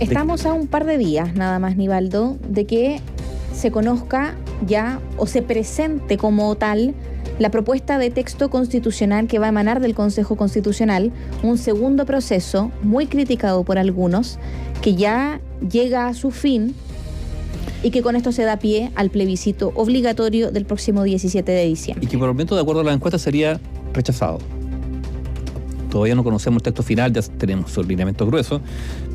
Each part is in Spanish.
Estamos a un par de días, nada más, Nivaldo, de que se conozca ya o se presente como tal la propuesta de texto constitucional que va a emanar del Consejo Constitucional, un segundo proceso muy criticado por algunos, que ya llega a su fin y que con esto se da pie al plebiscito obligatorio del próximo 17 de diciembre. Y que por el momento, de acuerdo a la encuesta, sería rechazado. Todavía no conocemos el texto final, ya tenemos los lineamientos gruesos,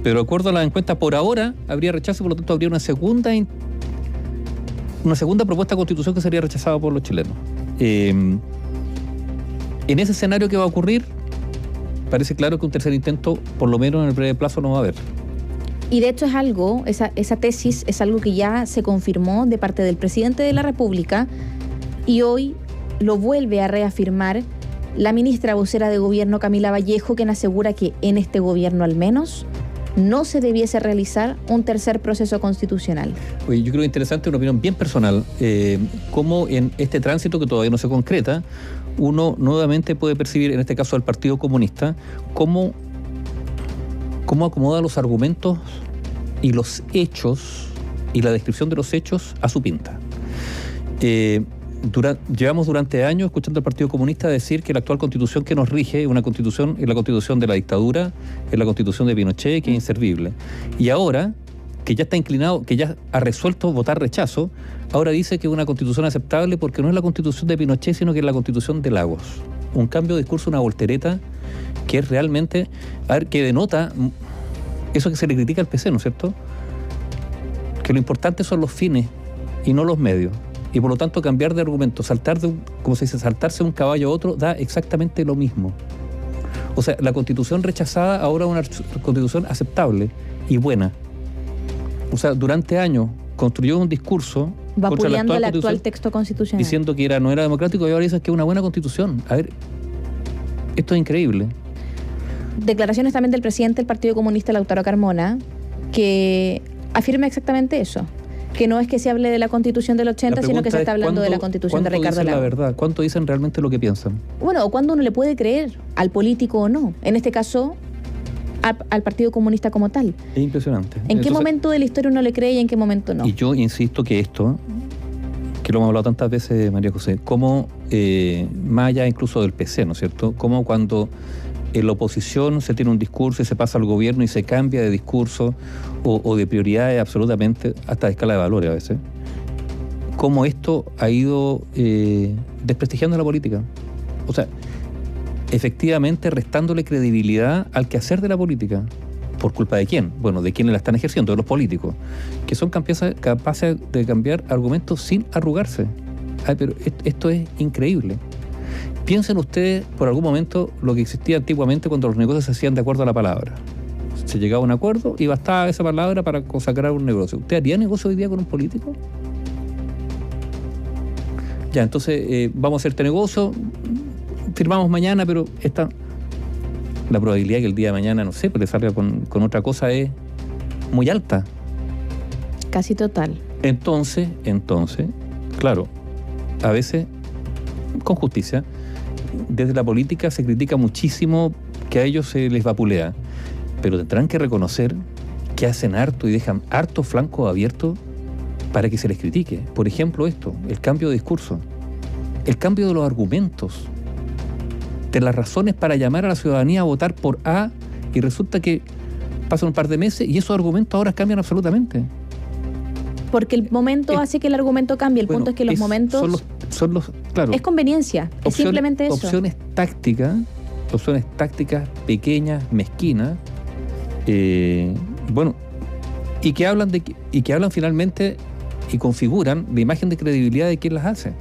pero de acuerdo a la encuesta, por ahora habría rechazo, por lo tanto habría una segunda propuesta de constitución que sería rechazada por los chilenos. En ese escenario, ¿qué va a ocurrir? Parece claro que un tercer intento, por lo menos en el breve plazo, no va a haber. Y de hecho es algo, esa tesis es algo que ya se confirmó de parte del presidente de la República y hoy lo vuelve a reafirmar la ministra vocera de Gobierno, Camila Vallejo, quien asegura que en este gobierno al menos no se debiese realizar un tercer proceso constitucional. Oye, yo creo que es interesante, una opinión bien personal, cómo en este tránsito que todavía no se concreta, uno nuevamente puede percibir, en este caso al Partido Comunista, cómo acomoda los argumentos y los hechos y la descripción de los hechos a su pinta. Llevamos durante años escuchando al Partido Comunista decir que la actual constitución que nos rige es la constitución de la dictadura, es la constitución de Pinochet, que es inservible. Y ahora, que ya está inclinado, que ya ha resuelto votar rechazo, ahora dice que es una constitución aceptable porque no es la constitución de Pinochet, sino que es la constitución de Lagos. Un cambio de discurso, una voltereta, que es realmente, que denota eso que se le critica al PC, ¿no es cierto? Que lo importante son los fines y no los medios. Y por lo tanto cambiar de argumento, saltarse de un caballo a otro, da exactamente lo mismo. O sea, la constitución rechazada ahora es una constitución aceptable y buena. O sea, durante años construyó un discurso vapuleando el actual texto constitucional, diciendo que no era democrático, y ahora dice que es una buena constitución. A ver, esto es increíble. Declaraciones también del presidente del Partido Comunista, Lautaro Carmona, que afirma exactamente eso. Que no es que se hable de la Constitución del 80, sino que se está hablando de la Constitución de Ricardo Lagos. La verdad, ¿cuánto dicen realmente lo que piensan? Bueno, o cuándo uno le puede creer al político o no. En este caso, al Partido Comunista como tal. Es impresionante. ¿En qué momento de la historia uno le cree y en qué momento no? Y yo insisto que esto, que lo hemos hablado tantas veces, María José, como más allá incluso del PC, ¿no es cierto? Como cuando en la oposición se tiene un discurso y se pasa al gobierno y se cambia de discurso o de prioridades absolutamente, hasta de escala de valores a veces. Cómo esto ha ido desprestigiando la política. O sea, efectivamente restándole credibilidad al quehacer de la política. ¿Por culpa de quién? Bueno, de quienes la están ejerciendo, de los políticos, que son capaces de cambiar argumentos sin arrugarse. Ay, pero esto es increíble. Piensen ustedes por algún momento lo que existía antiguamente cuando los negocios se hacían de acuerdo a la palabra. Se llegaba a un acuerdo y bastaba esa palabra para consagrar un negocio. ¿Usted haría negocio hoy día con un político? Ya, entonces vamos a hacer este negocio, firmamos mañana, pero la probabilidad que el día de mañana, no sé, pues le salga con otra cosa es muy alta. Casi total. Entonces, claro, a veces, con justicia, desde la política se critica muchísimo que a ellos se les vapulea, pero tendrán que reconocer que hacen harto y dejan harto flanco abierto para que se les critique. Por ejemplo, el cambio de discurso, el cambio de los argumentos, de las razones para llamar a la ciudadanía a votar por A, y resulta que pasan un par de meses y esos argumentos ahora cambian absolutamente. Porque el momento hace que el argumento cambie. El punto es que los momentos claro, es conveniencia, es simplemente eso. Opciones tácticas pequeñas, mezquinas, y que hablan finalmente y configuran la imagen de credibilidad de quien las hace.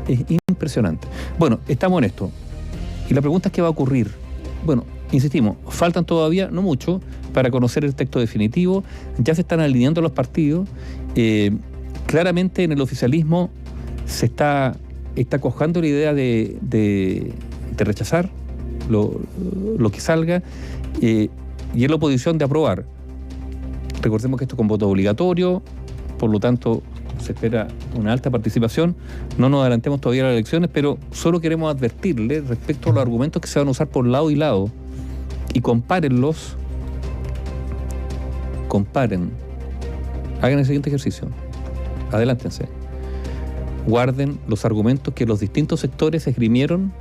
Es impresionante. Bueno, estamos en esto. Y la pregunta es ¿qué va a ocurrir? Bueno, insistimos, faltan todavía, no mucho, para conocer el texto definitivo. Ya se están alineando los partidos. Claramente en el oficialismo se está cojando la idea de rechazar lo que salga, y en la oposición de aprobar. Recordemos que esto es con voto obligatorio, por lo tanto se espera una alta participación. No nos adelantemos todavía a las elecciones, pero solo queremos advertirle respecto a los argumentos que se van a usar por lado y lado, y compárenlos comparen, hagan el siguiente ejercicio, adelántense, guarden los argumentos que los distintos sectores esgrimieron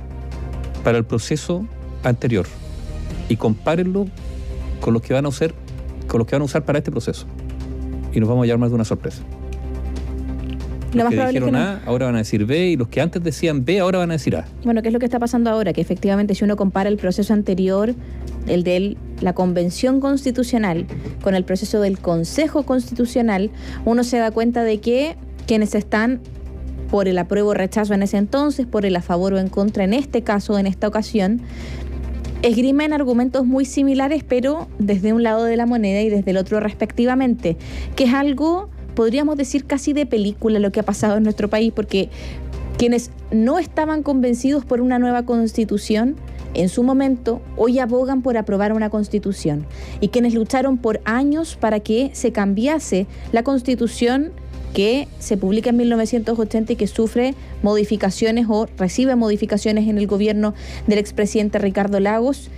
para el proceso anterior y compárenlo con los que van a usar, para este proceso. Y nos vamos a llevar más de una sorpresa. Los que dijeron A, ahora van a decir B, y los que antes decían B, ahora van a decir A. Bueno, ¿qué es lo que está pasando ahora? Que efectivamente si uno compara el proceso anterior, el de la Convención Constitucional, con el proceso del Consejo Constitucional, uno se da cuenta de que quienes están por el apruebo o rechazo en ese entonces, por el a favor o en contra en este caso, en esta ocasión, esgrimen argumentos muy similares, pero desde un lado de la moneda y desde el otro respectivamente, que es algo, podríamos decir, casi de película lo que ha pasado en nuestro país, porque quienes no estaban convencidos por una nueva constitución, en su momento, hoy abogan por aprobar una constitución. Y quienes lucharon por años para que se cambiase la constitución que se publica en 1980 y que sufre modificaciones o recibe modificaciones en el gobierno del expresidente Ricardo Lagos,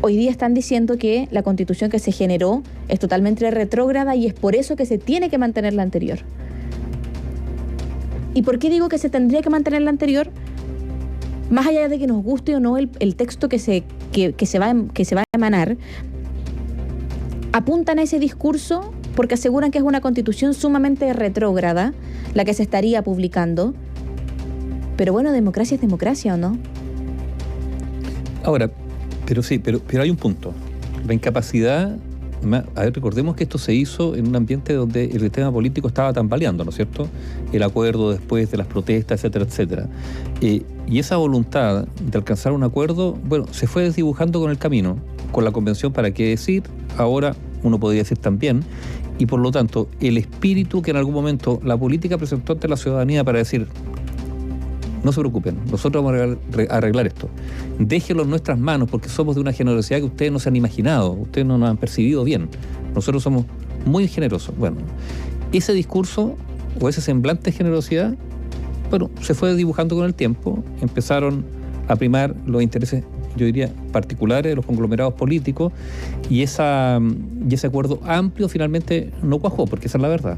hoy día están diciendo que la constitución que se generó es totalmente retrógrada y es por eso que se tiene que mantener la anterior. ¿Y por qué digo que se tendría que mantener la anterior? Más allá de que nos guste o no el texto que se va a emanar, apuntan a ese discurso porque aseguran que es una constitución sumamente retrógrada la que se estaría publicando. Pero bueno, democracia es democracia, ¿o no? Ahora, pero hay un punto. La incapacidad, a ver, recordemos que esto se hizo en un ambiente donde el sistema político estaba tambaleando, ¿no es cierto? El acuerdo después de las protestas, etcétera, etcétera. Y esa voluntad de alcanzar un acuerdo, bueno, se fue desdibujando con el camino, con la convención, para qué decir, ahora uno podría decir también, y por lo tanto, el espíritu que en algún momento la política presentó ante la ciudadanía para decir, no se preocupen, nosotros vamos a arreglar esto, déjenlo en nuestras manos porque somos de una generosidad que ustedes no se han imaginado, ustedes no nos han percibido bien, nosotros somos muy generosos. Bueno, ese discurso o ese semblante de generosidad, bueno, se fue dibujando con el tiempo, empezaron a primar los intereses, yo diría, particulares de los conglomerados políticos, y ese acuerdo amplio finalmente no cuajó, porque esa es la verdad.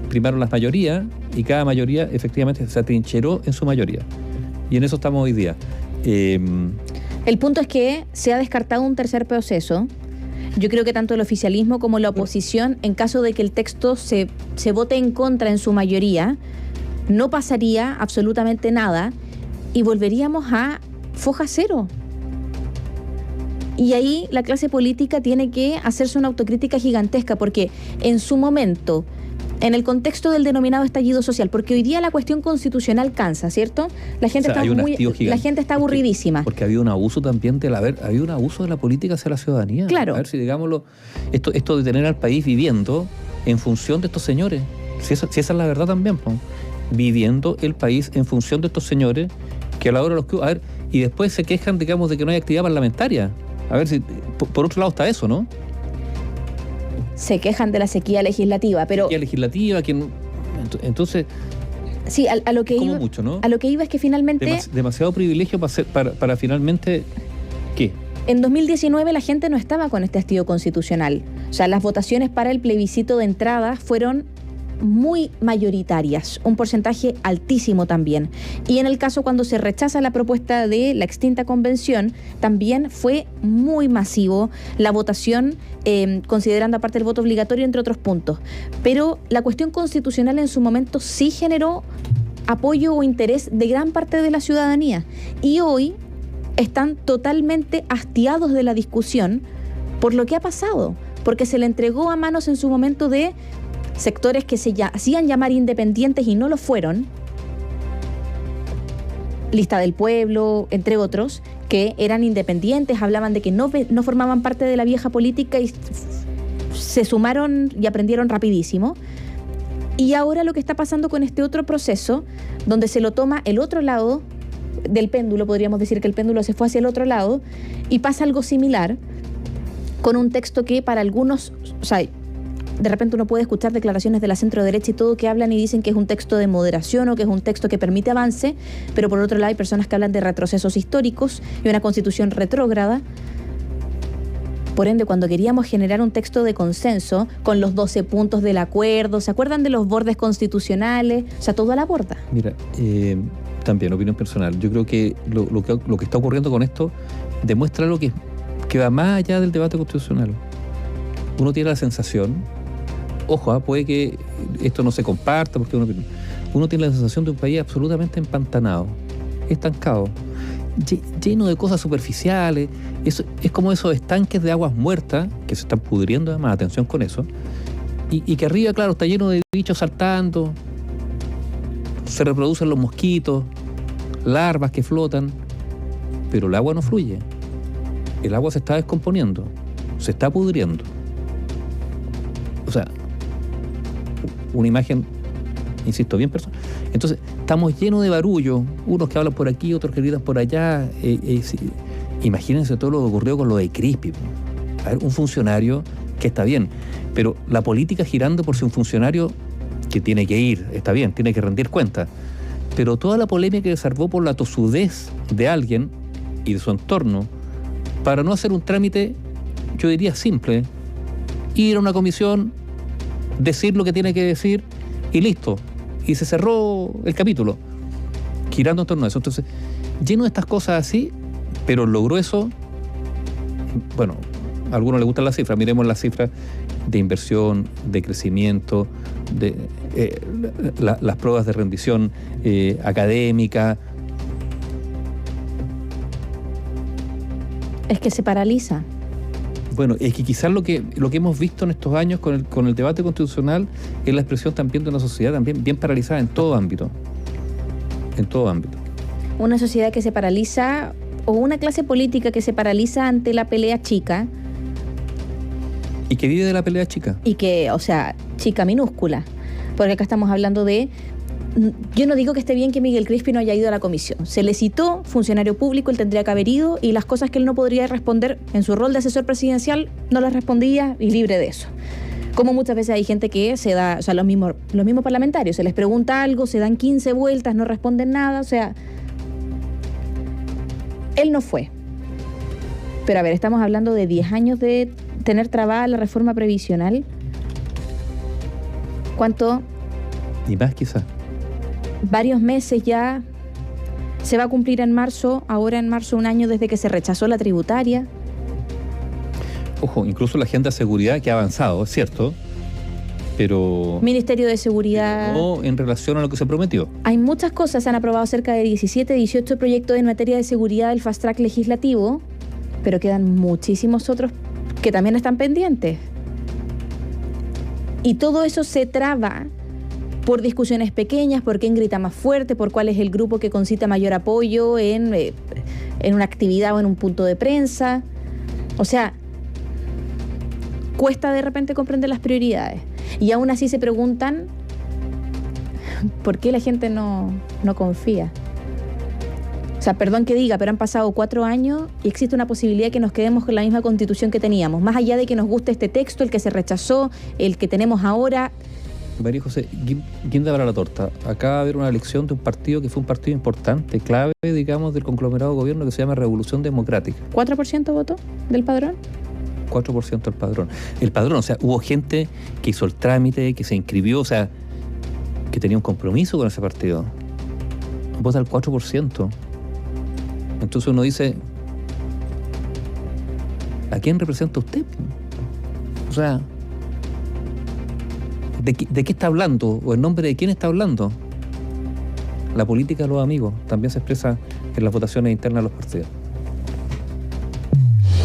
Primaron las mayorías y cada mayoría efectivamente se atrincheró en su mayoría. Y en eso estamos hoy día. El punto es que se ha descartado un tercer proceso. Yo creo que tanto el oficialismo como la oposición, en caso de que el texto se vote en contra en su mayoría, no pasaría absolutamente nada y volveríamos a foja cero. Y ahí la clase política tiene que hacerse una autocrítica gigantesca, porque en su momento, en el contexto del denominado estallido social, porque hoy día la cuestión constitucional cansa, ¿cierto? La gente está aburridísima. Porque había un abuso también había un abuso de la política hacia la ciudadanía. Claro. A ver si, digámoslo, esto de tener al país viviendo en función de estos señores. Si esa es la verdad también, ¿no? Viviendo el país en función de estos señores que a la hora de los... A ver, y después se quejan, digamos, de que no hay actividad parlamentaria. A ver si, por otro lado está eso, ¿no? Se quejan de la sequía legislativa, pero... Sequía legislativa, entonces... Sí, a lo que iba, mucho, ¿no? A lo que iba es que finalmente... demasiado privilegio para finalmente... ¿Qué? En 2019 la gente no estaba con este hastío constitucional. O sea, las votaciones para el plebiscito de entrada fueron muy mayoritarias, un porcentaje altísimo también. Y en el caso cuando se rechaza la propuesta de la extinta convención, también fue muy masivo la votación, considerando aparte el voto obligatorio, entre otros puntos. Pero la cuestión constitucional en su momento sí generó apoyo o interés de gran parte de la ciudadanía. Y hoy están totalmente hastiados de la discusión por lo que ha pasado, porque se le entregó a manos en su momento de sectores que se hacían llamar independientes y no lo fueron, Lista del Pueblo, entre otros, que eran independientes, hablaban de que no formaban parte de la vieja política y se sumaron y aprendieron rapidísimo. Y ahora lo que está pasando con este otro proceso, donde se lo toma el otro lado del péndulo, podríamos decir que el péndulo se fue hacia el otro lado, y pasa algo similar con un texto que para algunos, o sea, de repente uno puede escuchar declaraciones de la centro derecha y todo que hablan y dicen que es un texto de moderación o que es un texto que permite avance, pero por otro lado hay personas que hablan de retrocesos históricos y una constitución retrógrada. Por ende, cuando queríamos generar un texto de consenso con los 12 puntos del acuerdo, ¿se acuerdan de los bordes constitucionales? O sea, todo a la borda. Mira, también, opinión personal. Yo creo que lo que está ocurriendo con esto demuestra algo que va más allá del debate constitucional. Uno tiene la sensación, ojo, puede que esto no se comparta, porque uno tiene la sensación de un país absolutamente empantanado, estancado, lleno de cosas superficiales. Es como esos estanques de aguas muertas que se están pudriendo, además, atención con eso, y que arriba, claro, está lleno de bichos saltando, se reproducen los mosquitos, larvas que flotan, pero el agua no fluye. El agua se está descomponiendo, se está pudriendo. O sea, una imagen, insisto, bien personal. Entonces, estamos llenos de barullo, unos que hablan por aquí, otros que gritan por allá. Imagínense todo lo que ocurrió con lo de Crispi. A ver, un funcionario que está bien, pero la política girando por si un funcionario que tiene que ir, está bien, tiene que rendir cuentas, pero toda la polémica que desarmó por la tosudez de alguien y de su entorno, para no hacer un trámite, yo diría simple, ir a una comisión, decir lo que tiene que decir y listo. Y se cerró el capítulo, girando en torno a eso. Entonces, lleno de estas cosas así, pero lo grueso, bueno, a algunos les gustan las cifras, miremos las cifras de inversión, de crecimiento, de las pruebas de rendición académica. Es que se paraliza. Bueno, es que quizás lo que hemos visto en estos años con el debate constitucional es la expresión también de una sociedad también bien paralizada en todo ámbito. En todo ámbito. Una sociedad que se paraliza, o una clase política que se paraliza ante la pelea chica. Y que vive de la pelea chica. Y que, o sea, chica minúscula. Porque acá estamos hablando de... Yo no digo que esté bien que Miguel Crispi no haya ido a la comisión. Se le citó, funcionario público, él tendría que haber ido, y las cosas que él no podría responder en su rol de asesor presidencial, no las respondía, y libre de eso. Como muchas veces hay gente que se da, o sea, los mismos parlamentarios, se les pregunta algo, se dan 15 vueltas, no responden nada, o sea... Él no fue. Pero a ver, estamos hablando de 10 años de tener trabada la reforma previsional. ¿Cuánto? Y más quizás. Varios meses ya. Se va a cumplir en marzo, ahora en marzo, un año desde que se rechazó la tributaria. Ojo, incluso la agenda de seguridad que ha avanzado, es cierto, pero... Ministerio de Seguridad... No en relación a lo que se prometió. Hay muchas cosas, se han aprobado cerca de 17, 18 proyectos en materia de seguridad del fast track legislativo, pero quedan muchísimos otros que también están pendientes. Y todo eso se traba por discusiones pequeñas, por quién grita más fuerte, por cuál es el grupo que concita mayor apoyo en una actividad o en un punto de prensa. O sea, cuesta de repente comprender las prioridades. Y aún así se preguntan por qué la gente no confía. O sea, perdón que diga, pero han pasado 4 años y existe una posibilidad de que nos quedemos con la misma constitución que teníamos. Más allá de que nos guste este texto, el que se rechazó, el que tenemos ahora... María José, guinda para la torta. Acaba de haber una elección de un partido que fue un partido importante, clave, digamos, del conglomerado de gobierno que se llama Revolución Democrática. ¿4% votó del padrón? 4% del padrón. El padrón, o sea, hubo gente que hizo el trámite, que se inscribió, o sea, que tenía un compromiso con ese partido. Vota el 4%. Entonces uno dice, ¿a quién representa usted? O sea, ¿de qué está hablando? ¿O en nombre de quién está hablando? La política de los amigos también se expresa en las votaciones internas de los partidos.